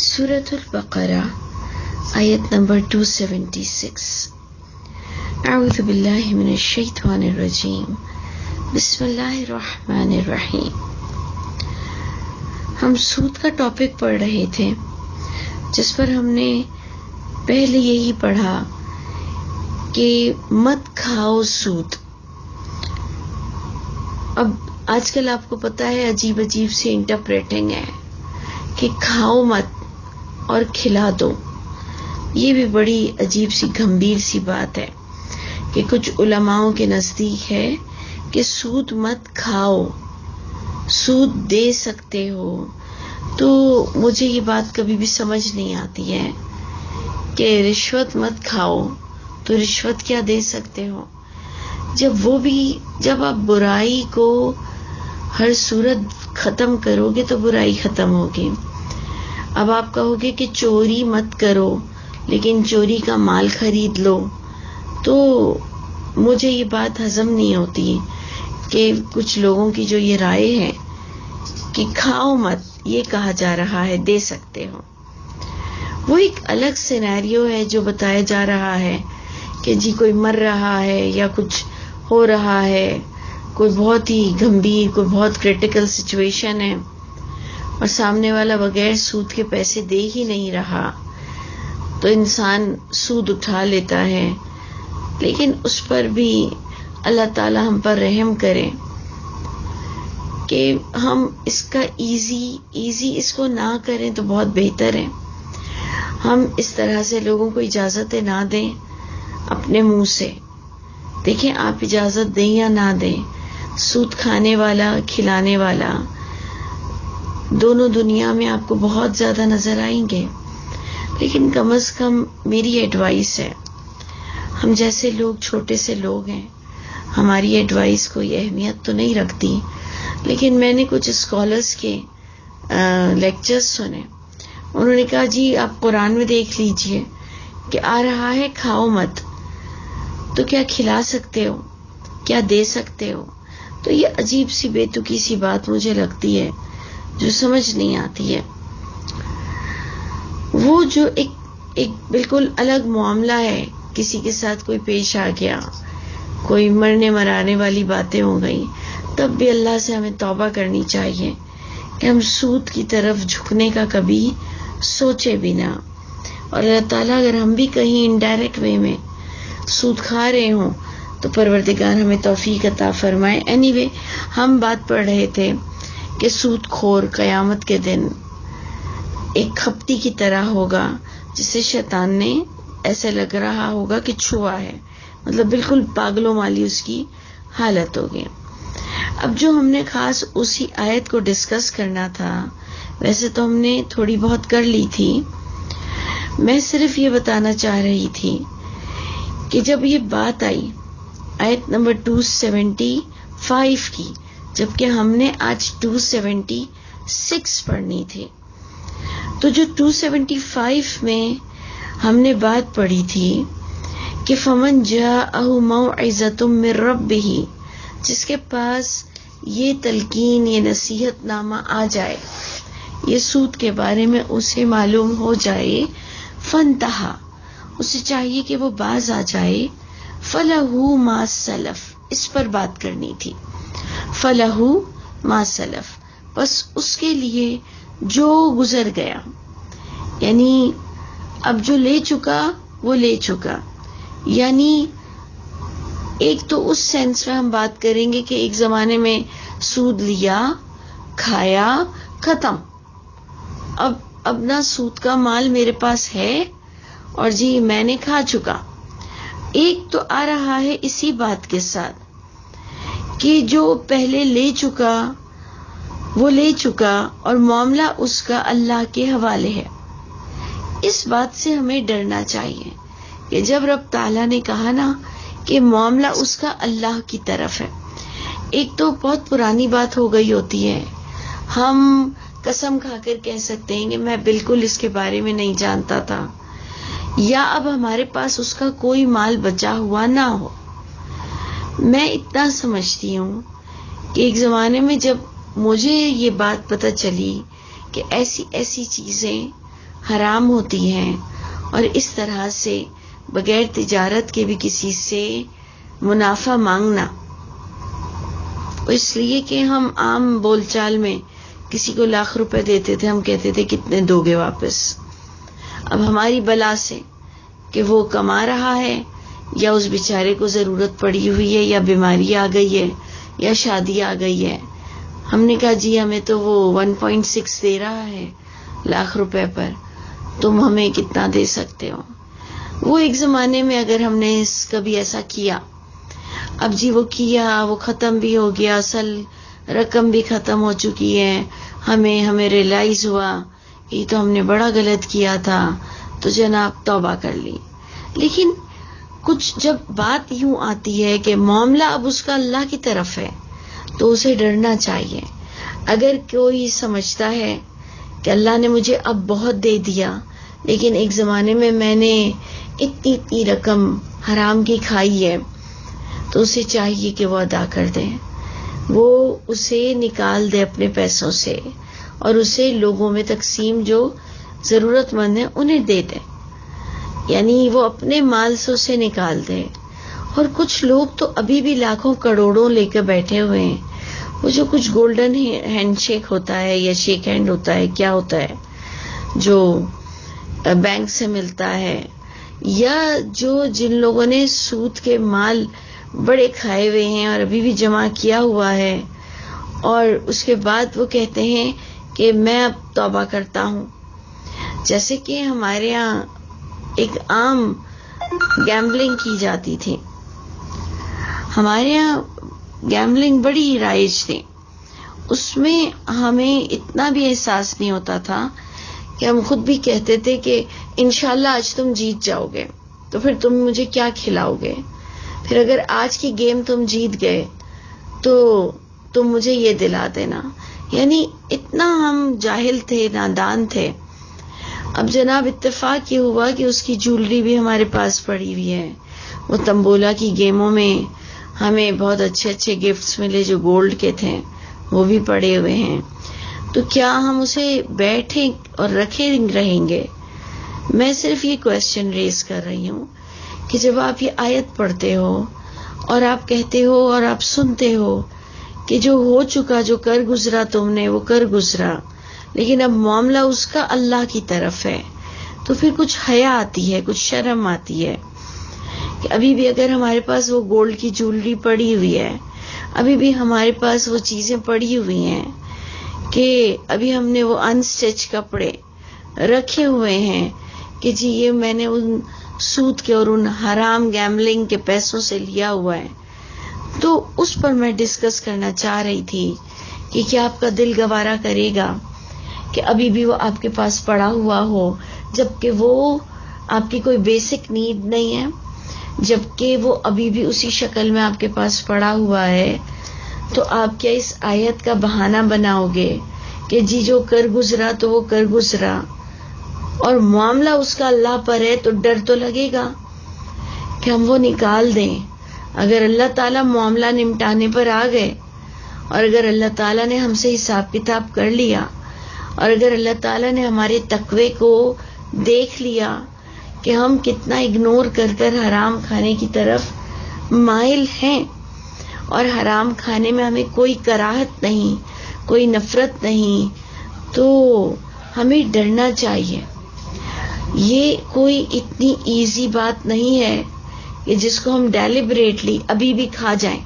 سورة البقرہ آیت نمبر 276. اعوذ باللہ من الشیطان الرجیم. بسم اللہ الرحمن الرحیم. ہم سود کا ٹاپک پڑھ رہے تھے جس پر ہم نے پہلے یہی پڑھا کہ مت کھاؤ سود. اب آج کل آپ کو پتا ہے عجیب عجیب سی انٹرپریٹنگ ہے کہ کھاؤ مت اور کھلا دو. یہ بھی بڑی عجیب سی گمبھیر سی بات ہے کہ کچھ علماؤں کے نزدیک ہے کہ سود مت کھاؤ، سود دے سکتے ہو. تو مجھے یہ بات کبھی بھی سمجھ نہیں آتی ہے کہ رشوت مت کھاؤ تو رشوت کیا دے سکتے ہو، جب آپ برائی کو ہر صورت ختم کرو گے تو برائی ختم ہوگی. اب آپ کہو گے کہ چوری مت کرو لیکن چوری کا مال خرید لو، تو مجھے یہ بات ہضم نہیں ہوتی کہ کچھ لوگوں کی جو یہ رائے ہے کہ کھاؤ مت، یہ کہا جا رہا ہے دے سکتے ہو. وہ ایک الگ سینیریو ہے جو بتایا جا رہا ہے کہ جی کوئی مر رہا ہے یا کچھ ہو رہا ہے، کوئی بہت ہی گمبھیر، کوئی بہت کریٹیکل سچویشن ہے اور سامنے والا بغیر سود کے پیسے دے ہی نہیں رہا تو انسان سود اٹھا لیتا ہے. لیکن اس پر بھی اللہ تعالی ہم پر رحم کرے کہ ہم اس کا ایزی اس کو نہ کریں تو بہت بہتر ہے. ہم اس طرح سے لوگوں کو اجازتیں نہ دیں اپنے منہ سے. دیکھیں آپ اجازت دیں یا نہ دیں، سود کھانے والا کھلانے والا دونوں دنیا میں آپ کو بہت زیادہ نظر آئیں گے. لیکن کم از کم میری ایڈوائس ہے، ہم جیسے لوگ چھوٹے سے لوگ ہیں، ہماری ایڈوائس کوئی اہمیت تو نہیں رکھتی. لیکن میں نے کچھ اسکالرس کے لیکچرز سنے، انہوں نے کہا جی آپ قرآن میں دیکھ لیجئے کہ آ رہا ہے کھاؤ مت، تو کیا کھلا سکتے ہو، کیا دے سکتے ہو؟ تو یہ عجیب سی بے تکی سی بات مجھے لگتی ہے جو سمجھ نہیں آتی ہے. وہ جو ایک بالکل الگ معاملہ ہے، کسی کے ساتھ کوئی پیش آ گیا، کوئی مرنے مرانے والی باتیں ہو گئی، تب بھی اللہ سے ہمیں توبہ کرنی چاہیے کہ ہم سود کی طرف جھکنے کا کبھی سوچے بھی نہ. اور اللہ تعالیٰ اگر ہم بھی کہیں انڈائریکٹ وے میں سود کھا رہے ہوں تو پروردگار ہمیں توفیق عطا فرمائے. اینی وے ہم بات پڑھ رہے تھے کہ سود خور قیامت کے دن ایک کھپٹی کی طرح ہوگا جسے شیطان نے ایسے لگ رہا ہوگا کہ چھوا ہے، مطلب بالکل پاگلوں والی اس کی حالت ہوگی. اب جو ہم نے خاص اسی آیت کو ڈسکس کرنا تھا، ویسے تو ہم نے تھوڑی بہت کر لی تھی. میں صرف یہ بتانا چاہ رہی تھی کہ جب یہ بات آئی آیت نمبر 275 کی، جبکہ ہم نے آج 276 پڑھنی تھی، تو جو 275 میں ہم نے بات پڑھی تھی کہ فمن جاءہ موعظۃ من ربہ، جس کے پاس یہ تلقین، یہ نصیحت نامہ آ جائے، یہ سود کے بارے میں اسے معلوم ہو جائے، فانتہا، اسے چاہیے کہ وہ باز آ جائے، فلہ ما سلف، اس پر بات کرنی تھی، فلہ ما سلف، بس اس کے لیے جو گزر گیا، یعنی اب جو لے چکا وہ لے چکا. یعنی ایک تو اس سینس میں ہم بات کریں گے کہ ایک زمانے میں سود لیا، کھایا، ختم، اب نہ سود کا مال میرے پاس ہے اور جی میں نے کھا چکا. ایک تو آ رہا ہے اسی بات کے ساتھ کہ جو پہلے لے چکا وہ لے چکا اور معاملہ اس کا اللہ کے حوالے ہے. اس بات سے ہمیں ڈرنا چاہیے کہ جب رب تعالیٰ نے کہا نا کہ معاملہ اس کا اللہ کی طرف ہے، ایک تو بہت پرانی بات ہو گئی ہوتی ہے، ہم قسم کھا کر کہہ سکتے ہیں کہ میں بالکل اس کے بارے میں نہیں جانتا تھا، یا اب ہمارے پاس اس کا کوئی مال بچا ہوا نہ ہو. میں اتنا سمجھتی ہوں کہ ایک زمانے میں جب مجھے یہ بات پتہ چلی کہ ایسی چیزیں حرام ہوتی ہیں، اور اس طرح سے بغیر تجارت کے بھی کسی سے منافع مانگنا، اس لیے کہ ہم عام بول چال میں کسی کو لاکھ روپے دیتے تھے، ہم کہتے تھے کتنے دو گے واپس. اب ہماری بلا سے کہ وہ کما رہا ہے یا اس بیچارے کو ضرورت پڑی ہوئی ہے یا بیماری آ گئی ہے یا شادی آ گئی ہے، ہم نے کہا جی ہمیں تو وہ 1.6 دے رہا ہے لاکھ روپے پر، تم ہمیں کتنا دے سکتے ہو. وہ ایک زمانے میں اگر ہم نے کبھی ایسا کیا، اب جی وہ کیا، وہ ختم بھی ہو گیا، اصل رقم بھی ختم ہو چکی ہے، ہمیں ریئلائز ہوا یہ تو ہم نے بڑا غلط کیا تھا، تو جناب توبہ کر لی. لیکن کچھ جب بات یوں آتی ہے کہ معاملہ اب اس کا اللہ کی طرف ہے تو اسے ڈرنا چاہیے. اگر کوئی سمجھتا ہے کہ اللہ نے مجھے اب بہت دے دیا لیکن ایک زمانے میں نے اتنی رقم حرام کی کھائی ہے، تو اسے چاہیے کہ وہ ادا کر دے، وہ اسے نکال دے اپنے پیسوں سے اور اسے لوگوں میں تقسیم، جو ضرورت مند ہیں انہیں دے دے، یعنی وہ اپنے مال سے اسے نکال دے. اور کچھ لوگ تو ابھی بھی لاکھوں کروڑوں لے کے بیٹھے ہوئے ہیں. وہ جو کچھ گولڈن ہینڈ شیک ہوتا ہے یا شیک ہینڈ ہوتا ہے، کیا ہوتا ہے جو بینک سے ملتا ہے، یا جن لوگوں نے سود کے مال بڑے کھائے ہوئے ہیں اور ابھی بھی جمع کیا ہوا ہے، اور اس کے بعد وہ کہتے ہیں کہ میں اب توبہ کرتا ہوں. جیسے کہ ہمارے یہاں ایک عام گیمبلنگ کی جاتی تھی، ہمارے یہاں گیمبلنگ بڑی رائج تھی. اس میں ہمیں اتنا بھی احساس نہیں ہوتا تھا کہ ہم خود بھی کہتے تھے کہ انشاءاللہ آج تم جیت جاؤ گے تو پھر تم مجھے کیا کھلاؤ گے، پھر اگر آج کی گیم تم جیت گئے تو تم مجھے یہ دلا دینا. یعنی اتنا ہم جاہل تھے، نادان تھے. اب جناب اتفاق یہ ہوا کہ اس کی جولری بھی ہمارے پاس پڑی ہوئی ہے. وہ تمبولا کی گیموں میں ہمیں بہت اچھے اچھے گفٹس ملے جو گولڈ کے تھے، وہ بھی پڑے ہوئے ہیں. تو کیا ہم اسے بیٹھے اور رکھے رہیں گے؟ میں صرف یہ کویسچن ریز کر رہی ہوں کہ جب آپ یہ آیت پڑھتے ہو اور آپ کہتے ہو اور آپ سنتے ہو کہ جو ہو چکا، جو کر گزرا تم نے وہ کر گزرا، لیکن اب معاملہ اس کا اللہ کی طرف ہے، تو پھر کچھ حیا آتی ہے، کچھ شرم آتی ہے کہ ابھی بھی اگر ہمارے پاس وہ گولڈ کی جولری پڑی ہوئی ہے، ابھی بھی ہمارے پاس وہ چیزیں پڑی ہوئی ہیں، کہ ابھی ہم نے وہ انسٹچ کپڑے رکھے ہوئے ہیں کہ جی یہ میں نے ان سود کے اور ان حرام گیملنگ کے پیسوں سے لیا ہوا ہے. تو اس پر میں ڈسکس کرنا چاہ رہی تھی کہ کیا آپ کا دل گوارا کرے گا کہ ابھی بھی وہ آپ کے پاس پڑا ہوا ہو، جبکہ وہ آپ کی کوئی بیسک نیڈ نہیں ہے، جبکہ وہ ابھی بھی اسی شکل میں آپ کے پاس پڑا ہوا ہے. تو آپ کیا اس آیت کا بہانہ بناؤ گے کہ جی جو کر گزرا تو وہ کر گزرا، اور معاملہ اس کا اللہ پر ہے، تو ڈر تو لگے گا کہ ہم وہ نکال دیں. اگر اللہ تعالیٰ معاملہ نمٹانے پر آ گئے، اور اگر اللہ تعالیٰ نے ہم سے حساب کتاب کر لیا، اور اگر اللہ تعالیٰ نے ہمارے تقوی کو دیکھ لیا کہ ہم کتنا اگنور کر کر حرام کھانے کی طرف مائل ہیں، اور حرام کھانے میں ہمیں کوئی کراہت نہیں، کوئی نفرت نہیں، تو ہمیں ڈرنا چاہیے. یہ کوئی اتنی ایزی بات نہیں ہے کہ جس کو ہم ڈیلیبریٹلی ابھی بھی کھا جائیں.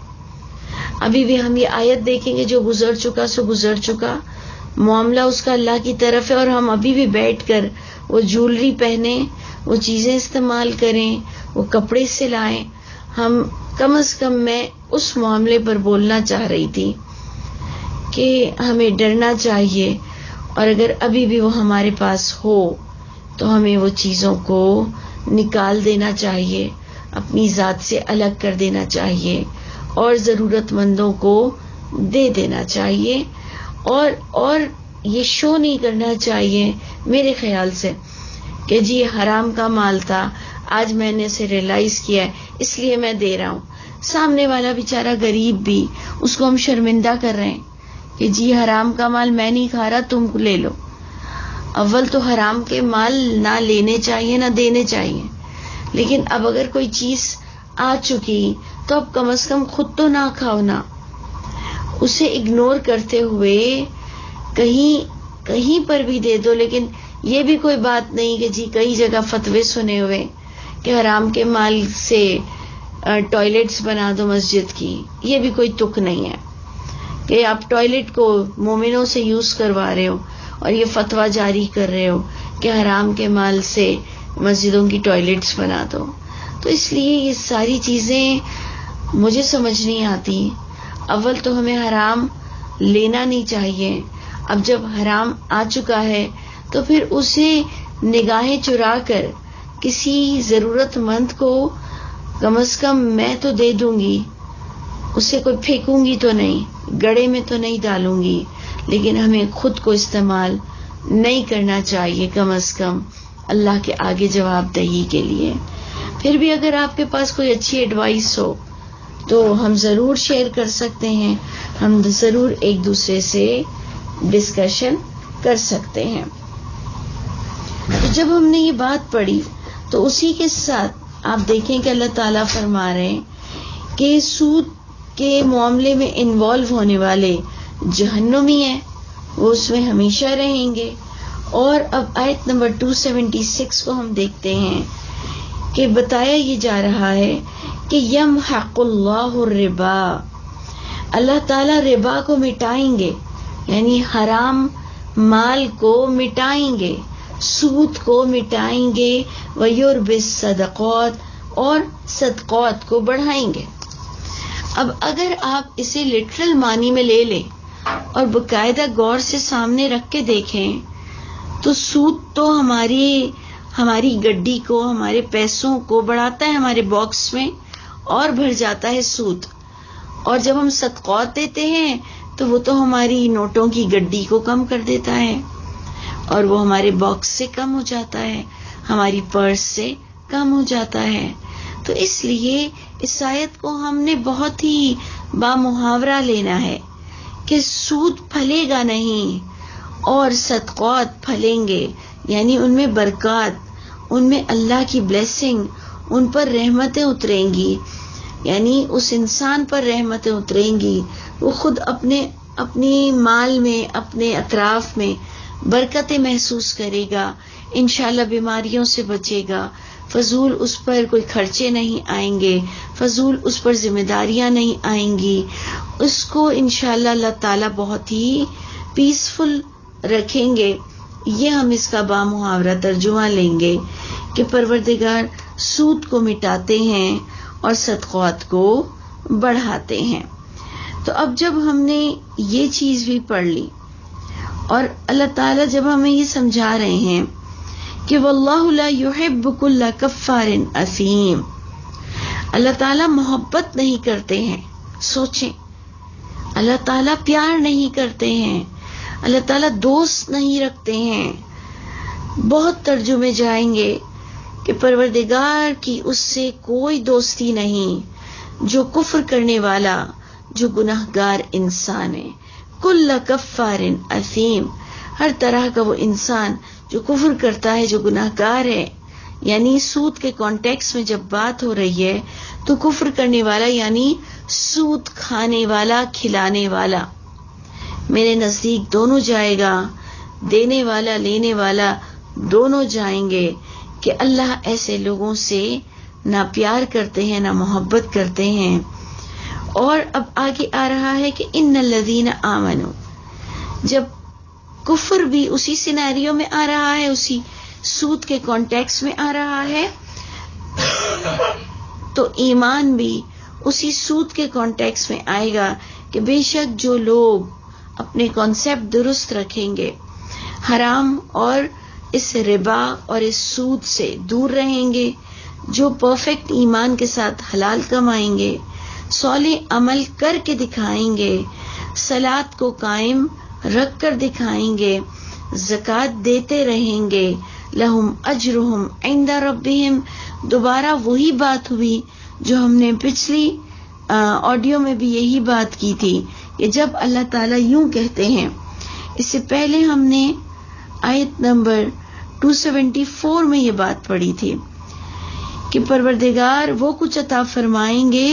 ابھی بھی ہم یہ آیت دیکھیں گے جو گزر چکا سو گزر چکا، معاملہ اس کا اللہ کی طرف ہے، اور ہم ابھی بھی بیٹھ کر وہ جولری پہنیں، وہ چیزیں استعمال کریں، وہ کپڑے سلائیں. ہم کم از کم میں اس معاملے پر بولنا چاہ رہی تھی کہ ہمیں ڈرنا چاہیے، اور اگر ابھی بھی وہ ہمارے پاس ہو تو ہمیں وہ چیزوں کو نکال دینا چاہیے، اپنی ذات سے الگ کر دینا چاہیے، اور ضرورت مندوں کو دے دینا چاہیے. اور یہ شو نہیں کرنا چاہیے میرے خیال سے کہ جی حرام کا مال تھا، آج میں نے اسے ریئلائز کیا ہے اس لیے میں دے رہا ہوں. سامنے والا بیچارہ غریب بھی، اس کو ہم شرمندہ کر رہے ہیں کہ جی حرام کا مال میں نہیں کھا رہا، تم لے لو. اول تو حرام کے مال نہ لینے چاہیے نہ دینے چاہیے، لیکن اب اگر کوئی چیز آ چکی تو اب کم از کم خود تو نہ کھاؤ نا، اسے اگنور کرتے ہوئے کہیں پر بھی دے دو، لیکن یہ بھی کوئی بات نہیں کہ جی کئی جگہ فتوے سنے ہوئے کہ حرام کے مال سے ٹوائلٹس بنا دو مسجد کی، یہ بھی کوئی تک نہیں ہے کہ آپ ٹوائلٹ کو مومنوں سے یوز کروا رہے ہو اور یہ فتویٰ جاری کر رہے ہو کہ حرام کے مال سے مسجدوں کی ٹوائلٹس بنا دو۔ تو اس لیے یہ ساری چیزیں مجھے سمجھ نہیں آتی۔ اول تو ہمیں حرام لینا نہیں چاہیے، اب جب حرام آ چکا ہے تو پھر اسے نگاہیں چرا کر کسی ضرورت مند کو کم از کم میں تو دے دوں گی، اسے کوئی پھینکوں گی تو نہیں، گڑے میں تو نہیں ڈالوں گی، لیکن ہمیں خود کو استعمال نہیں کرنا چاہیے کم از کم اللہ کے آگے جواب دہی کے لیے۔ پھر بھی اگر آپ کے پاس کوئی اچھی ایڈوائس ہو تو ہم ضرور شیئر کر سکتے ہیں، ہم ضرور ایک دوسرے سے ڈسکشن کر سکتے ہیں۔ تو جب ہم نے یہ بات پڑھی تو اسی کے ساتھ آپ دیکھیں کہ اللہ تعالیٰ فرما رہے ہیں کہ سود کے معاملے میں انوالو ہونے والے جہنمی ہیں، وہ اس میں ہمیشہ رہیں گے۔ اور اب آیت نمبر 276 کو ہم دیکھتے ہیں کہ بتایا یہ جا رہا ہے کہ یمحق اللہ الربا، اللہ تعالیٰ ربا کو مٹائیں گے، یعنی حرام مال کو مٹائیں گے، سود کو مٹائیں گے، وَيُرْبِي الصَّدَقَاتِ اور صدقات کو بڑھائیں گے۔ اب اگر آپ اسے لٹرل معنی میں لے لیں اور باقاعدہ غور سے سامنے رکھ کے دیکھیں تو سود تو ہماری گڈی کو، ہمارے پیسوں کو بڑھاتا ہے، ہمارے باکس میں اور بھر جاتا ہے سود، اور جب ہم صدقات دیتے ہیں تو وہ تو ہماری نوٹوں کی گڈی کو کم کر دیتا ہے اور وہ ہمارے باکس سے کم ہو جاتا ہے، ہماری پرس سے کم ہو جاتا ہے۔ تو اس لیے اس آیت کو ہم نے بہت ہی بامحاورہ لینا ہے کہ سود پھلے گا نہیں اور صدقات پھلیں گے، یعنی ان میں برکات، ان میں اللہ کی بلیسنگ، ان پر رحمتیں اتریں گی، یعنی اس انسان پر رحمتیں اتریں گی، وہ خود اپنی مال میں، اپنے اطراف میں برکتیں محسوس کرے گا، انشاءاللہ بیماریوں سے بچے گا، فضول اس پر کوئی خرچے نہیں آئیں گے، فضول اس پر ذمہ داریاں نہیں آئیں گی، اس کو انشاءاللہ اللہ تعالیٰ بہت ہی پیسفل رکھیں گے۔ یہ ہم اس کا بامحاورہ ترجمہ لیں گے کہ پروردگار سود کو مٹاتے ہیں اور صدقات کو بڑھاتے ہیں۔ تو اب جب ہم نے یہ چیز بھی پڑھ لی اور اللہ تعالیٰ جب ہمیں یہ سمجھا رہے ہیں کہ واللہ لا يحب كل کفار اثیم، اللہ تعالیٰ محبت نہیں کرتے ہیں، سوچیں، اللہ تعالیٰ پیار نہیں کرتے ہیں، اللہ تعالیٰ دوست نہیں رکھتے ہیں۔ بہت ترجمے جائیں گے کہ پروردگار کی اس سے کوئی دوستی نہیں جو کفر کرنے والا، جو گناہگار انسان ہے۔ کل کفار اثیم، ہر طرح کا وہ انسان جو کفر کرتا ہے، جو گناہگار ہے، یعنی سود کے کانٹیکس میں جب بات ہو رہی ہے تو کفر کرنے والا یعنی سود کھانے والا، کھلانے والا، میرے نزدیک دونوں جائے گا، دینے والا لینے والا دونوں جائیں گے کہ اللہ ایسے لوگوں سے نہ پیار کرتے ہیں نہ محبت کرتے ہیں۔ اور اب آگے آ رہا ہے کہ ان الذین آمنوا، جب کفر بھی اسی سینیریو میں آ رہا ہے، اسی سود کے کانٹیکس میں آ رہا ہے، تو ایمان بھی اسی سود کے کانٹیکس میں آئے گا کہ بے شک جو لوگ اپنے کانسیپٹ درست رکھیں گے، حرام اور اس ربا اور اس سود سے دور رہیں گے، جو پرفیکٹ ایمان کے ساتھ حلال کمائیں گے، صالح عمل کر کے دکھائیں گے، صلاۃ کو قائم رکھ کر دکھائیں گے، زکوٰۃ دیتے رہیں گے، لہم اجرہم عند ربہم، دوبارہ وہی بات ہوئی جو ہم نے پچھلی آڈیو میں بھی یہی بات کی تھی کہ جب اللہ تعالیٰ یوں کہتے ہیں، اس سے پہلے ہم نے آیت نمبر 274 میں یہ بات پڑھی تھی کہ پروردگار وہ کچھ عطا فرمائیں گے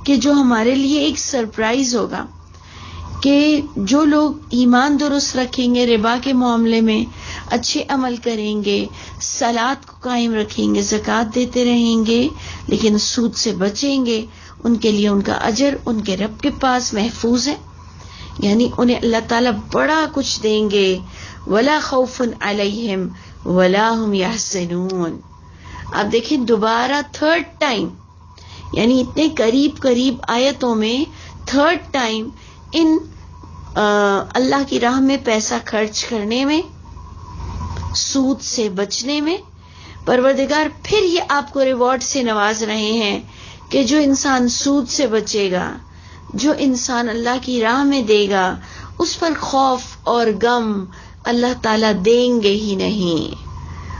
کہ جو ہمارے لیے ایک سرپرائز ہوگا، کہ جو لوگ ایمان درست رکھیں گے، ربا کے معاملے میں اچھے عمل کریں گے، صلات کو قائم رکھیں گے، زکوٰۃ دیتے رہیں گے، لیکن سود سے بچیں گے، ان کے لیے ان کا اجر ان کے رب کے پاس محفوظ ہے، یعنی انہیں اللہ تعالیٰ بڑا کچھ دیں گے۔ وَلَا خَوْفٌ عَلَيْهِمْ وَلَا هُمْ يَحْزَنُونَ۔ آپ دیکھیں دوبارہ تھرڈ ٹائم، یعنی اتنے قریب آیتوں میں تھرڈ ٹائم ان اللہ کی راہ میں پیسہ خرچ کرنے میں، سود سے بچنے میں پروردگار پھر یہ آپ کو ریوارڈ سے نواز رہے ہیں کہ جو انسان سود سے بچے گا، جو انسان اللہ کی راہ میں دے گا، اس پر خوف اور غم اللہ تعالیٰ دیں گے ہی نہیں۔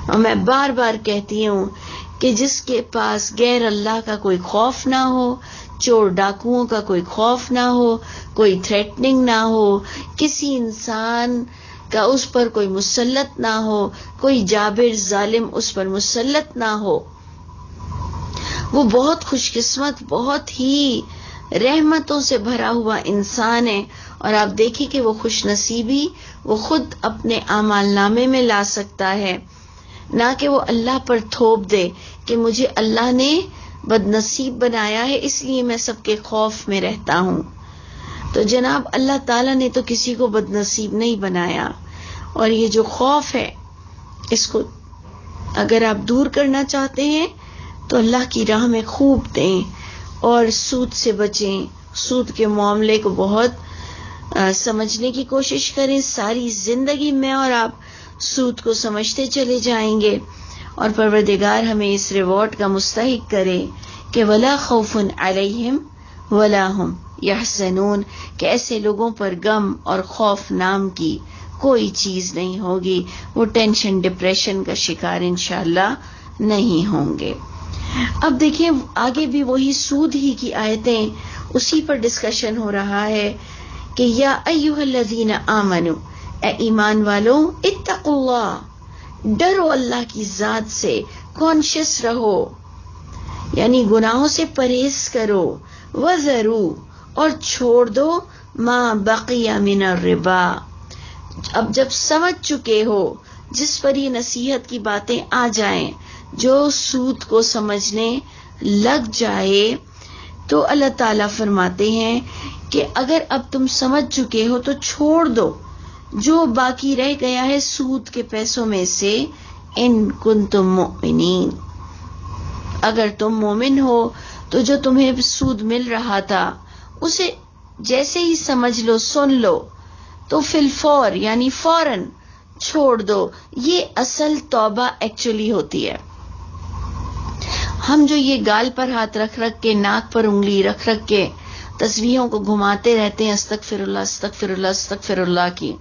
اور میں بار بار کہتی ہوں کہ جس کے پاس غیر اللہ کا کوئی خوف نہ ہو، چور ڈاکوؤں کا کوئی خوف نہ ہو، کوئی تھریٹننگ نہ ہو، کسی انسان کا اس پر کوئی مسلط نہ ہو، کوئی جابر ظالم اس پر مسلط نہ ہو، وہ بہت خوش قسمت، بہت ہی رحمتوں سے بھرا ہوا انسان ہے۔ اور آپ دیکھیں کہ وہ خوش نصیبی وہ خود اپنے اعمال نامے میں لا سکتا ہے، نہ کہ وہ اللہ پر تھوپ دے کہ مجھے اللہ نے بد نصیب بنایا ہے اس لیے میں سب کے خوف میں رہتا ہوں۔ تو جناب اللہ تعالیٰ نے تو کسی کو بد نصیب نہیں بنایا، اور یہ جو خوف ہے اس کو اگر آپ دور کرنا چاہتے ہیں تو اللہ کی راہ میں خوب دیں اور سود سے بچیں، سود کے معاملے کو بہت سمجھنے کی کوشش کریں۔ ساری زندگی میں اور آپ سود کو سمجھتے چلے جائیں گے، اور پروردگار ہمیں اس ریوارڈ کا مستحق کرے کہ وَلَا خَوْفٌ عَلَيْهِمْ وَلَا هُمْ يَحْزَنُونَ، کہ ایسے لوگوں پر غم اور خوف نام کی کوئی چیز نہیں ہوگی، وہ ٹینشن ڈپریشن کا شکار انشاءاللہ نہیں ہوں گے۔ اب دیکھیں آگے بھی وہی سود ہی کی آیتیں، اسی پر ڈسکشن ہو رہا ہے کہ یا ایھا الذین آمنوا، اے ایمان والو، اتقوا اللہ، ڈرو اللہ کی ذات سے، کانشیس رہو، یعنی گناہوں سے پرہیز کرو، وذروا، اور چھوڑ دو ما بقی من الربا، اب جب سمجھ چکے ہو، جس پر یہ نصیحت کی باتیں آ جائیں، جو سود کو سمجھنے لگ جائے، تو اللہ تعالیٰ فرماتے ہیں کہ اگر اب تم سمجھ چکے ہو تو چھوڑ دو جو باقی رہ گیا ہے سود کے پیسوں میں سے، ان کنتم مؤمنین، اگر تم مومن ہو تو جو تمہیں سود مل رہا تھا اسے جیسے ہی سمجھ لو، سن لو، تو فی الفور یعنی فوراً چھوڑ دو۔ یہ اصل توبہ ایکچولی ہوتی ہے۔ ہم جو یہ گال پر ہاتھ رکھ کے، ناک پر انگلی رکھ کے تسبیحوں کو گھماتے رہتے ہیں، استغفر اللہ استغفر اللہ استغفر اللہ کی،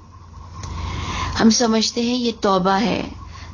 ہم سمجھتے ہیں یہ توبہ ہے،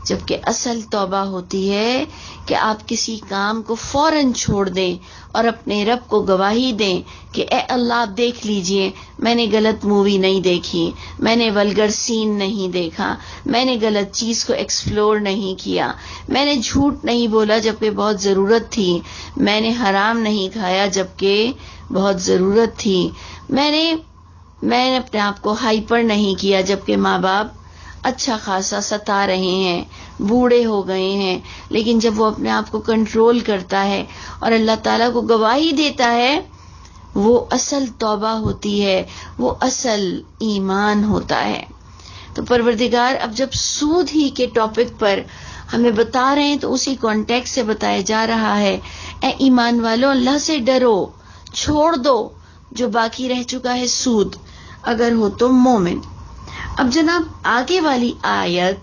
جبکہ اصل توبہ ہوتی ہے کہ آپ کسی کام کو فوراً چھوڑ دیں اور اپنے رب کو گواہی دیں کہ اے اللہ آپ دیکھ لیجئے، میں نے غلط مووی نہیں دیکھی، میں نے ولگر سین نہیں دیکھا، میں نے غلط چیز کو ایکسپلور نہیں کیا، میں نے جھوٹ نہیں بولا جبکہ بہت ضرورت تھی، میں نے حرام نہیں کھایا جبکہ بہت ضرورت تھی، میں نے اپنے آپ کو ہائپر نہیں کیا جبکہ ماں باپ اچھا خاصا ستا رہے ہیں، بوڑھے ہو گئے ہیں، لیکن جب وہ اپنے آپ کو کنٹرول کرتا ہے اور اللہ تعالیٰ کو گواہی دیتا ہے، وہ اصل توبہ ہوتی ہے، وہ اصل ایمان ہوتا ہے۔ تو پروردگار اب جب سود ہی کے ٹاپک پر ہمیں بتا رہے ہیں تو اسی کانٹیکسٹ سے بتایا جا رہا ہے، اے ایمان والو اللہ سے ڈرو، چھوڑ دو جو باقی رہ چکا ہے سود، اگر ہو تم مومن۔ اب جناب آگے والی آیت،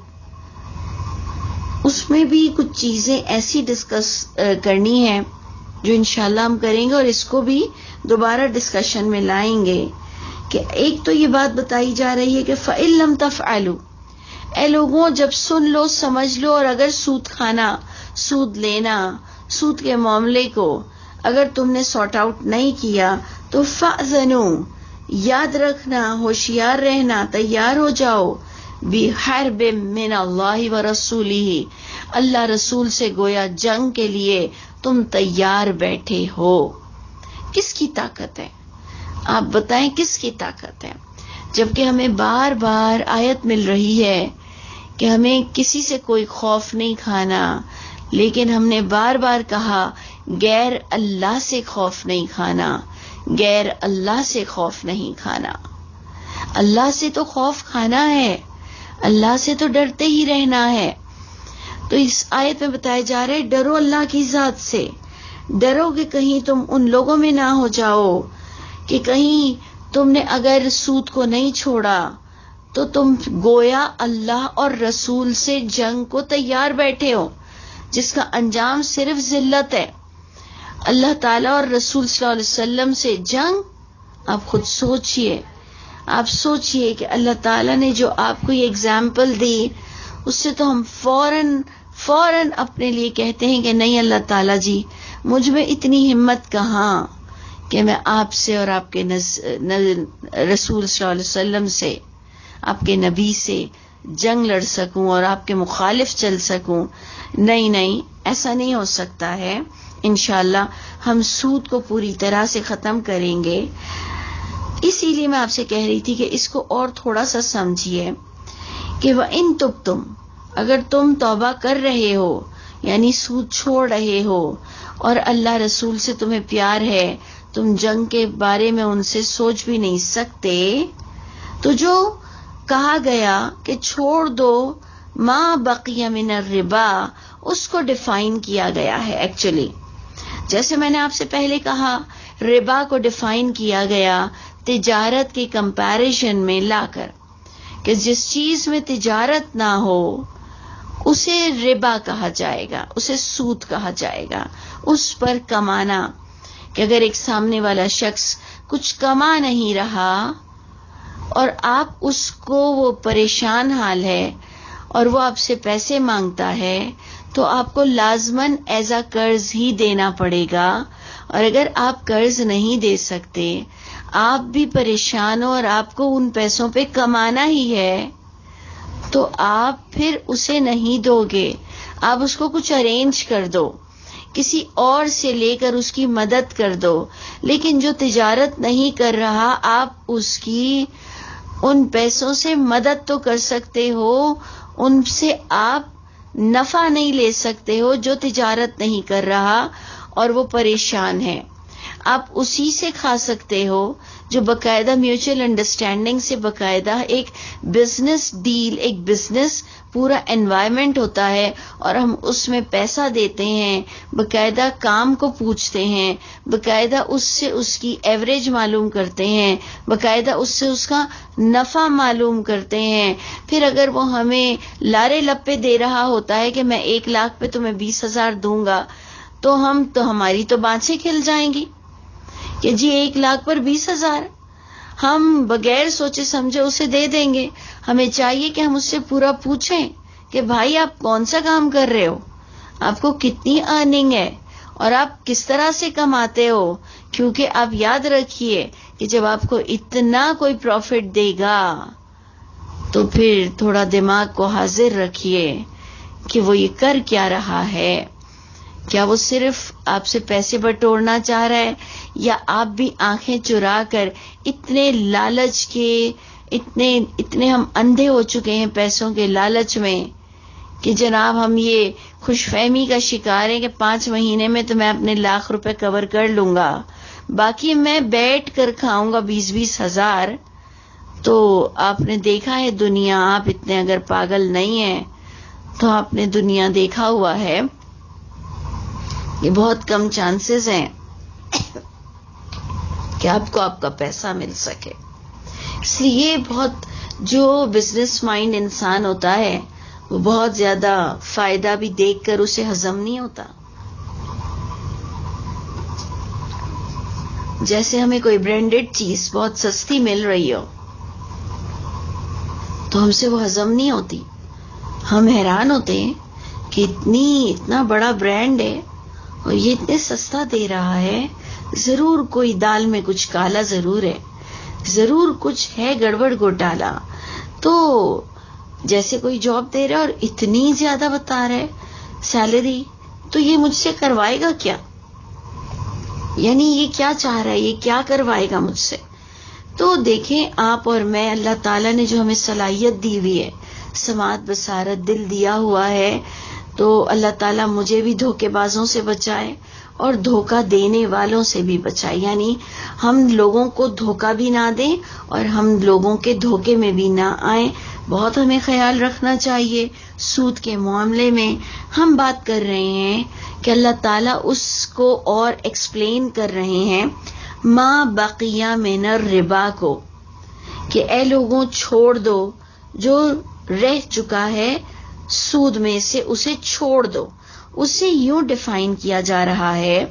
اس میں بھی کچھ چیزیں ایسی ڈسکس کرنی ہے جو انشاءاللہ ہم کریں گے، اور اس کو بھی دوبارہ ڈسکشن میں لائیں گے کہ ایک تو یہ بات بتائی جا رہی ہے کہ فَإِن لَمْ تَفْعَلُوا، اے لوگوں جب سن لو سمجھ لو اور اگر سود کھانا، سود لینا، سود کے معاملے کو اگر تم نے سارٹ آؤٹ نہیں کیا تو فَأْذَنُوا، یاد رکھنا، ہوشیار رہنا، تیار ہو جاؤ، بحرب من اللہ ورسولہ، اللہ رسول سے گویا جنگ کے لیے تم تیار بیٹھے ہو۔ کس کی طاقت ہے؟ آپ بتائیں کس کی طاقت ہے؟ جبکہ ہمیں بار بار آیت مل رہی ہے کہ ہمیں کسی سے کوئی خوف نہیں کھانا، لیکن ہم نے بار بار کہا غیر اللہ سے خوف نہیں کھانا، غیر اللہ سے خوف نہیں کھانا۔ اللہ سے تو خوف کھانا ہے، اللہ سے تو ڈرتے ہی رہنا ہے۔ تو اس آیت میں بتایا جا رہا ہے ڈرو اللہ کی ذات سے، ڈرو کہ کہیں تم ان لوگوں میں نہ ہو جاؤ کہ کہیں تم نے اگر سود کو نہیں چھوڑا تو تم گویا اللہ اور رسول سے جنگ کو تیار بیٹھے ہو، جس کا انجام صرف ذلت ہے۔ اللہ تعالیٰ اور رسول صلی اللہ علیہ وسلم سے جنگ، آپ خود سوچئے، آپ سوچئے کہ اللہ تعالیٰ نے جو آپ کو یہ اگزامپل دی، اس سے تو ہم فوراً اپنے لیے کہتے ہیں کہ نہیں اللہ تعالیٰ جی، مجھ میں اتنی ہمت کہاں کہ میں آپ سے اور آپ کے رسول صلی اللہ علیہ وسلم سے، آپ کے نبی سے جنگ لڑ سکوں اور آپ کے مخالف چل سکوں۔ نہیں، ایسا نہیں ہو سکتا ہے۔ انشاءاللہ ہم سود کو پوری طرح سے ختم کریں گے۔ اسی لیے میں آپ سے کہہ رہی تھی کہ اس کو اور تھوڑا سا سمجھیے کہ وَإِن تُبْتُمْ، اگر تم توبہ کر رہے ہو، یعنی سود چھوڑ رہے ہو اور اللہ رسول سے تمہیں پیار ہے، تم جنگ کے بارے میں ان سے سوچ بھی نہیں سکتے، تو جو کہا گیا کہ چھوڑ دو ما بقی من الربا، اس کو ڈیفائن کیا گیا ہے۔ ایکچولی جیسے میں نے آپ سے پہلے کہا، ربا کو ڈیفائن کیا گیا تجارت کے کمپیریزن میں لا کر، کہ جس چیز میں تجارت نہ ہو اسے ربا کہا جائے گا، اسے سود کہا جائے گا۔ اس پر کمانا، کہ اگر ایک سامنے والا شخص کچھ کما نہیں رہا اور آپ اس کو، وہ پریشان حال ہے اور وہ آپ سے پیسے مانگتا ہے، تو آپ کو لازماً ایز اے قرض ہی دینا پڑے گا، اور اگر آپ قرض نہیں دے سکتے، آپ بھی پریشان ہو اور آپ کو ان پیسوں پہ کمانا ہی ہے، تو آپ پھر اسے نہیں دو گے، آپ اس کو کچھ ارینج کر دو، کسی اور سے لے کر اس کی مدد کر دو۔ لیکن جو تجارت نہیں کر رہا، آپ اس کی ان پیسوں سے مدد تو کر سکتے ہو، ان سے آپ نفع نہیں لے سکتے ہو جو تجارت نہیں کر رہا اور وہ پریشان ہے۔ آپ اسی سے کھا سکتے ہو جو باقاعدہ میوچل انڈرسٹینڈنگ سے باقاعدہ ایک بزنس ڈیل، ایک بزنس پورا انوائرمنٹ ہوتا ہے، اور ہم اس میں پیسہ دیتے ہیں، باقاعدہ کام کو پوچھتے ہیں، باقاعدہ اس سے اس کی ایوریج معلوم کرتے ہیں، باقاعدہ اس سے اس کا نفع معلوم کرتے ہیں۔ پھر اگر وہ ہمیں لارے لپے دے رہا ہوتا ہے کہ میں 1 لاکھ پہ تمہیں 20,000 دوں گا، تو ہماری تو بانچیں کھل جائیں گی کہ جی 1 لاکھ پر 20,000، ہم بغیر سوچے سمجھے اسے دے دیں گے۔ ہمیں چاہیے کہ ہم اس سے پورا پوچھیں کہ بھائی آپ کون سا کام کر رہے ہو، آپ کو کتنی ارننگ ہے اور آپ کس طرح سے کماتے ہو، کیونکہ آپ یاد رکھیے کہ جب آپ کو اتنا کوئی پروفٹ دے گا تو پھر تھوڑا دماغ کو حاضر رکھیے کہ وہ یہ کر کیا رہا ہے۔ کیا وہ صرف آپ سے پیسے بٹورنا چاہ رہا ہے، یا آپ بھی آنکھیں چرا کر اتنے لالچ کے، اتنے ہم اندھے ہو چکے ہیں پیسوں کے لالچ میں کہ جناب ہم یہ خوش فہمی کا شکار ہیں کہ 5 مہینے میں تو میں اپنے 1 لاکھ روپے کور کر لوں گا، باقی میں بیٹھ کر کھاؤں گا 20-20 ہزار۔ تو آپ نے دیکھا ہے دنیا، آپ اتنے اگر پاگل نہیں ہیں تو آپ نے دنیا دیکھا ہوا ہے، یہ بہت کم چانسز ہیں کہ آپ کو آپ کا پیسہ مل سکے۔ اس لیے بہت جو بزنس مائنڈ انسان ہوتا ہے وہ بہت زیادہ فائدہ بھی دیکھ کر اسے ہضم نہیں ہوتا۔ جیسے ہمیں کوئی برانڈڈ چیز بہت سستی مل رہی ہو تو ہم سے وہ ہضم نہیں ہوتی، ہم حیران ہوتے ہیں کہ اتنا بڑا برانڈ ہے اور یہ اتنے سستا دے رہا ہے، ضرور کوئی دال میں کچھ کالا ضرور ہے، ضرور کچھ ہے گڑبڑ گھوٹالا۔ تو جیسے کوئی جاب دے رہا ہے اور اتنی زیادہ بتا رہا ہے سیلری، تو یہ مجھ سے کروائے گا کیا؟ یعنی یہ کیا چاہ رہا ہے، یہ کیا کروائے گا مجھ سے؟ تو دیکھیں آپ اور میں، اللہ تعالیٰ نے جو ہمیں صلاحیت دی ہوئی ہے، سماعت، بصارت، دل دیا ہوا ہے، تو اللہ تعالیٰ مجھے بھی دھوکے بازوں سے بچائے اور دھوکہ دینے والوں سے بھی بچائے، یعنی ہم لوگوں کو دھوکہ بھی نہ دیں اور ہم لوگوں کے دھوکے میں بھی نہ آئیں۔ بہت ہمیں خیال رکھنا چاہیے۔ سود کے معاملے میں ہم بات کر رہے ہیں کہ اللہ تعالیٰ اس کو اور ایکسپلین کر رہے ہیں ما بقیہ من الربا کو، کہ اے لوگوں چھوڑ دو جو رہ چکا ہے سود میں سے، اسے چھوڑ دو۔ اسے یوں ڈیفائن کیا جا رہا ہے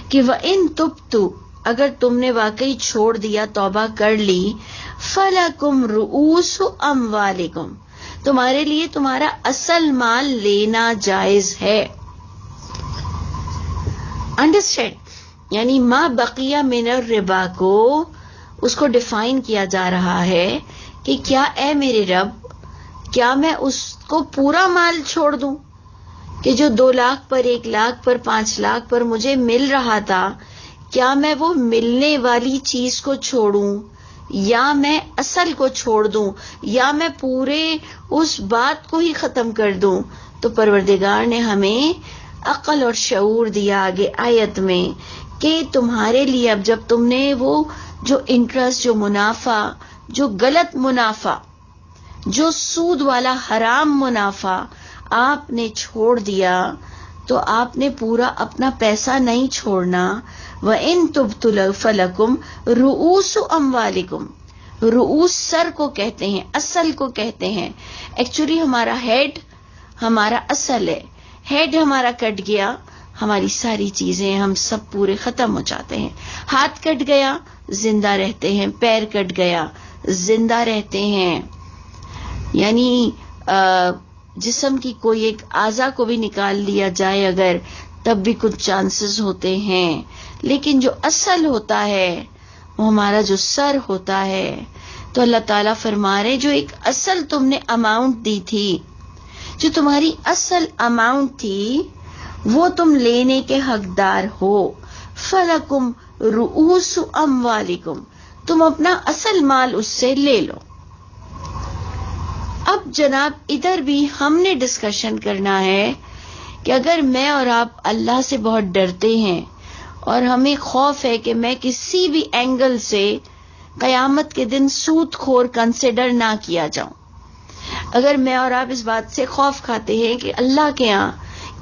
کہ وَإِن تُبْتُ، اگر تم نے واقعی چھوڑ دیا، توبہ کر لی، فَلَكُمْ رُؤُوسُ أَمْوَالِكُمْ، تمہارے لیے تمہارا اصل مال لینا جائز ہے۔ انڈرسٹینڈ؟ یعنی ما بقیہ من الربا کو اس کو ڈیفائن کیا جا رہا ہے کہ کیا اے میرے رب، کیا میں اس کو پورا مال چھوڑ دوں کہ جو 2 لاکھ پر، 1 لاکھ پر، 5 لاکھ پر مجھے مل رہا تھا، کیا میں وہ ملنے والی چیز کو چھوڑوں، یا میں اصل کو چھوڑ دوں، یا میں پورے اس بات کو ہی ختم کر دوں؟ تو پروردگار نے ہمیں عقل اور شعور دیا آگے آیت میں کہ تمہارے لیے اب جب تم نے وہ جو انٹرسٹ، جو منافع، جو غلط منافع، جو سود والا حرام منافع آپ نے چھوڑ دیا، تو آپ نے پورا اپنا پیسہ نہیں چھوڑنا۔ وَإِن تُبْتُ فَلَكُمْ رُؤُوسُ أَمْوَالِكُمْ، رؤوس سر کو کہتے ہیں، اصل کو کہتے ہیں۔ ایکچولی ہمارا ہیڈ ہمارا اصل ہے، ہیڈ ہمارا کٹ گیا، ہماری ساری چیزیں ہم سب پورے ختم ہو جاتے ہیں۔ ہاتھ کٹ گیا زندہ رہتے ہیں، پیر کٹ گیا زندہ رہتے ہیں، یعنی جسم کی کوئی ایک اعضا کو بھی نکال لیا جائے اگر، تب بھی کچھ چانسز ہوتے ہیں، لیکن جو اصل ہوتا ہے وہ ہمارا جو سر ہوتا ہے۔ تو اللہ تعالیٰ فرما رہے جو ایک اصل تم نے اماؤنٹ دی تھی، جو تمہاری اصل اماؤنٹ تھی، وہ تم لینے کے حقدار ہو۔ فَلَكُمْ رُؤُوسُ أَمْوَالِكُمْ، تم اپنا اصل مال اس سے لے لو۔ اب جناب ادھر بھی ہم نے ڈسکشن کرنا ہے کہ اگر میں اور آپ اللہ سے بہت ڈرتے ہیں اور ہمیں خوف ہے کہ میں کسی بھی اینگل سے قیامت کے دن سود خور کنسیڈر نہ کیا جاؤں، اگر میں اور آپ اس بات سے خوف کھاتے ہیں کہ اللہ کے ہاں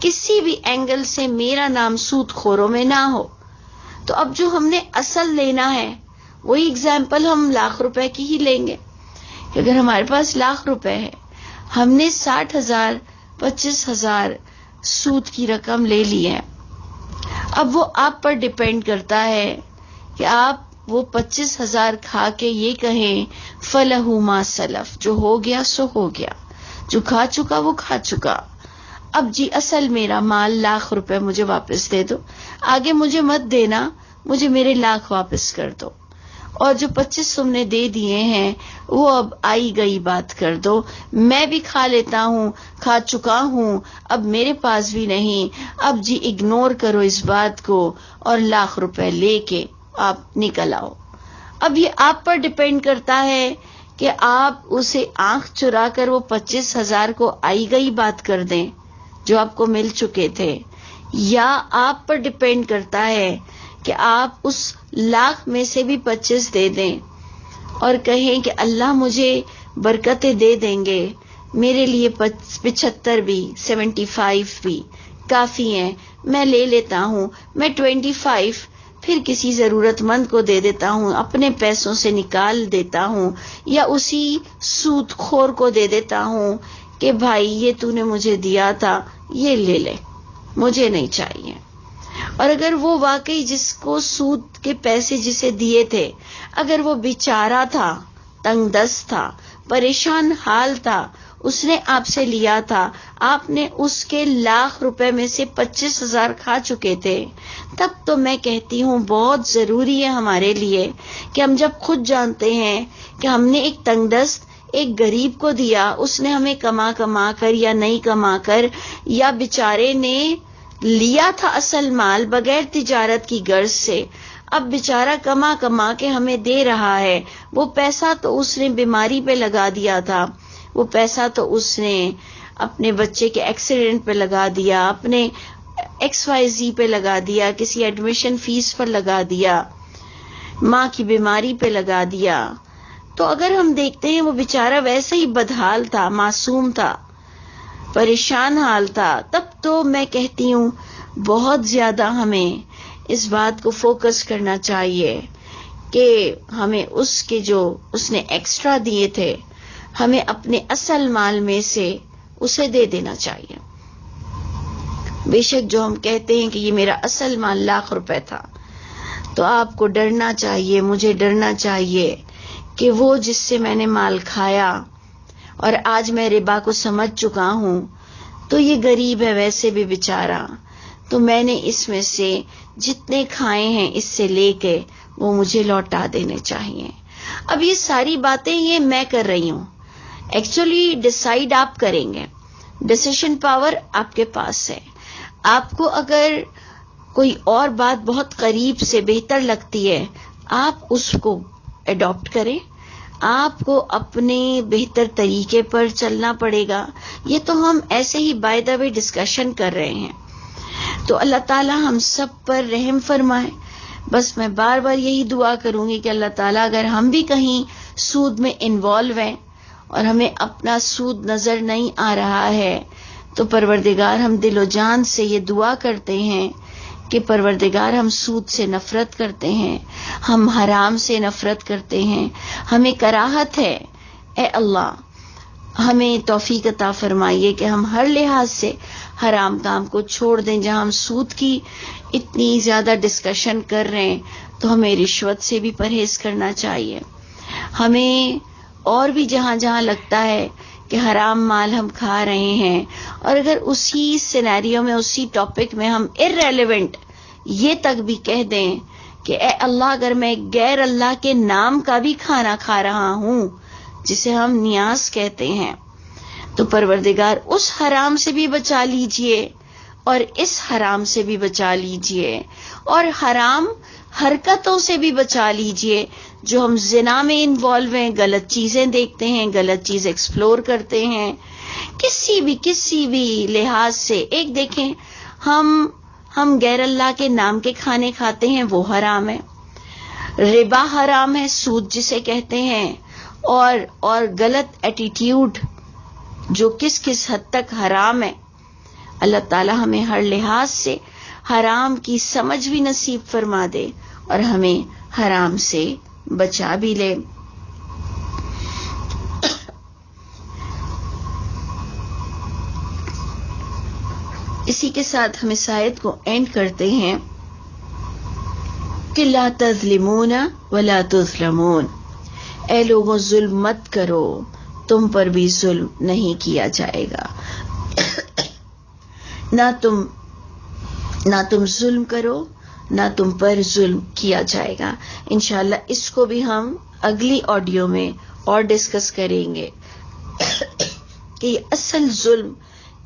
کسی بھی اینگل سے میرا نام سود خوروں میں نہ ہو، تو اب جو ہم نے اصل لینا ہے وہی ایگزامپل ہم لاکھ روپے کی ہی لیں گے کہ اگر ہمارے پاس لاکھ روپے ہے، ہم نے 60,000 25,000 سود کی رقم لے لی ہے، اب وہ آپ پر ڈیپینڈ کرتا ہے کہ آپ وہ 25,000 کھا کے یہ کہیں فَلَهُ مَا سَلَف، جو ہو گیا سو ہو گیا، جو کھا چکا وہ کھا چکا، اب جی اصل میرا مال لاکھ روپے مجھے واپس دے دو، آگے مجھے مت دینا، مجھے میرے لاکھ واپس کر دو، اور جو 25 تم نے دے دیے ہیں وہ اب آئی گئی بات کر دو، میں بھی کھا لیتا ہوں، کھا چکا ہوں، اب میرے پاس بھی نہیں، اب جی اگنور کرو اس بات کو اور لاکھ روپے لے کے آپ نکل آؤ۔ اب یہ آپ پر ڈیپینڈ کرتا ہے کہ آپ اسے آنکھ چرا کر وہ 25,000 کو آئی گئی بات کر دیں جو آپ کو مل چکے تھے، یا آپ پر ڈیپینڈ کرتا ہے کہ آپ اس لاکھ میں سے بھی 25 دے دیں اور کہیں کہ اللہ مجھے برکتیں دے دیں گے، میرے لیے 75 بھی 75 بھی کافی ہیں، میں لے لیتا ہوں، میں 25 پھر کسی ضرورت مند کو دے دیتا ہوں، اپنے پیسوں سے نکال دیتا ہوں، یا اسی سود خور کو دے دیتا ہوں کہ بھائی یہ تو نے مجھے دیا تھا یہ لے لے، مجھے نہیں چاہیے۔ اور اگر وہ واقعی جس کو سود کے پیسے جسے دیے تھے، اگر وہ بیچارہ تھا، تنگ دست تھا، پریشان حال تھا، اس نے آپ سے لیا تھا، آپ نے اس کے لاکھ روپے میں سے 25,000 کھا چکے تھے، تب تو میں کہتی ہوں بہت ضروری ہے ہمارے لیے کہ ہم جب خود جانتے ہیں کہ ہم نے ایک تنگ دست ایک غریب کو دیا، اس نے ہمیں کما کما کر یا نہیں کما کر، یا بیچارے نے لیا تھا اصل مال بغیر تجارت کی غرض سے، اب بیچارہ کما کما کے ہمیں دے رہا ہے، وہ پیسہ تو اس نے بیماری پہ لگا دیا تھا، وہ پیسہ تو اس نے اپنے بچے کے ایکسیڈنٹ پہ لگا دیا، اپنے XYZ پہ لگا دیا، کسی ایڈمیشن فیس پر لگا دیا، ماں کی بیماری پہ لگا دیا۔ تو اگر ہم دیکھتے ہیں وہ بیچارہ ویسے ہی بدحال تھا، معصوم تھا، پریشان حال تھا، تب تو میں کہتی ہوں بہت زیادہ ہمیں اس بات کو فوکس کرنا چاہیے کہ ہمیں اس کے جو اس نے ایکسٹرا دیے تھے، ہمیں اپنے اصل مال میں سے اسے دے دینا چاہیے۔ بے شک جو ہم کہتے ہیں کہ یہ میرا اصل مال ₹1,00,000 تھا، تو آپ کو ڈرنا چاہیے، مجھے ڈرنا چاہیے کہ وہ جس سے میں نے مال کھایا اور آج میں ربا کو سمجھ چکا ہوں، تو یہ غریب ہے ویسے بھی بیچارہ، تو میں نے اس میں سے جتنے کھائے ہیں اس سے لے کے وہ مجھے لوٹا دینے چاہیے۔ اب یہ ساری باتیں یہ میں کر رہی ہوں، ایکچولی ڈیسائیڈ آپ کریں گے، ڈیسیشن پاور آپ کے پاس ہے۔ آپ کو اگر کوئی اور بات بہت قریب سے بہتر لگتی ہے، آپ اس کو اڈاپٹ کریں، آپ کو اپنے بہتر طریقے پر چلنا پڑے گا۔ یہ تو ہم ایسے ہی بائی دا وے ڈسکشن کر رہے ہیں، تو اللہ تعالی ہم سب پر رحم فرمائے۔ بس میں بار بار یہی دعا کروں گی کہ اللہ تعالیٰ اگر ہم بھی کہیں سود میں انوالو ہیں اور ہمیں اپنا سود نظر نہیں آ رہا ہے، تو پروردگار ہم دل و جان سے یہ دعا کرتے ہیں کہ پروردگار ہم سود سے نفرت کرتے ہیں، ہم حرام سے نفرت کرتے ہیں، ہمیں کراہت ہے، اے اللہ ہمیں توفیق عطا فرمائیے کہ ہم ہر لحاظ سے حرام کام کو چھوڑ دیں۔ جہاں ہم سود کی اتنی زیادہ ڈسکشن کر رہے ہیں تو ہمیں رشوت سے بھی پرہیز کرنا چاہیے، ہمیں اور بھی جہاں جہاں لگتا ہے کہ حرام مال ہم کھا رہے ہیں، اور اگر اسی سینیریو میں اسی ٹاپک میں ہم irrelevant یہ تک بھی کہہ دیں کہ اے اللہ اگر میں غیر اللہ کے نام کا بھی کھانا کھا رہا ہوں جسے ہم نیاز کہتے ہیں، تو پروردگار اس حرام سے بھی بچا لیجئے اور اس حرام سے بھی بچا لیجئے، اور حرام حرکتوں سے بھی بچا لیجئے۔ جو ہم زنا میں انوالو ہیں، غلط چیزیں دیکھتے ہیں، غلط چیز ایکسپلور کرتے ہیں، کسی بھی لحاظ سے، ایک دیکھیں ہم غیر اللہ کے نام کے کھانے کھاتے ہیں، وہ حرام ہے، ربا حرام ہے، سود جسے کہتے ہیں، اور غلط ایٹیٹیوڈ جو کس حد تک حرام ہے۔ اللہ تعالی ہمیں ہر لحاظ سے حرام کی سمجھ بھی نصیب فرما دے اور ہمیں حرام سے بچا بھی لے۔ اسی کے ساتھ ہم اس آیت کو اینڈ کرتے ہیں کہ لا تظلمون ولا تظلمون، اے لوگوں ظلم مت کرو، تم پر بھی ظلم نہیں کیا جائے گا، نہ تم ظلم کرو نہ تم پر ظلم کیا جائے گا۔ انشاءاللہ اس کو بھی ہم اگلی آڈیو میں اور ڈسکس کریں گے کہ یہ اصل ظلم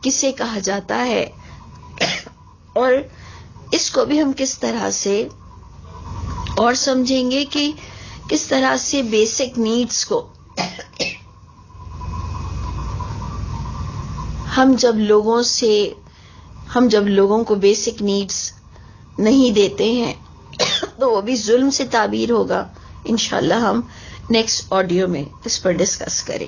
کسے کہا جاتا ہے، اور اس کو بھی ہم کس طرح سے اور سمجھیں گے کہ کس طرح سے بیسک نیڈز کو ہم جب لوگوں کو بیسک نیڈز نہیں دیتے ہیں تو وہ بھی ظلم سے تعبیر ہوگا۔ انشاءاللہ ہم نیکسٹ آڈیو میں اس پر ڈسکس کریں۔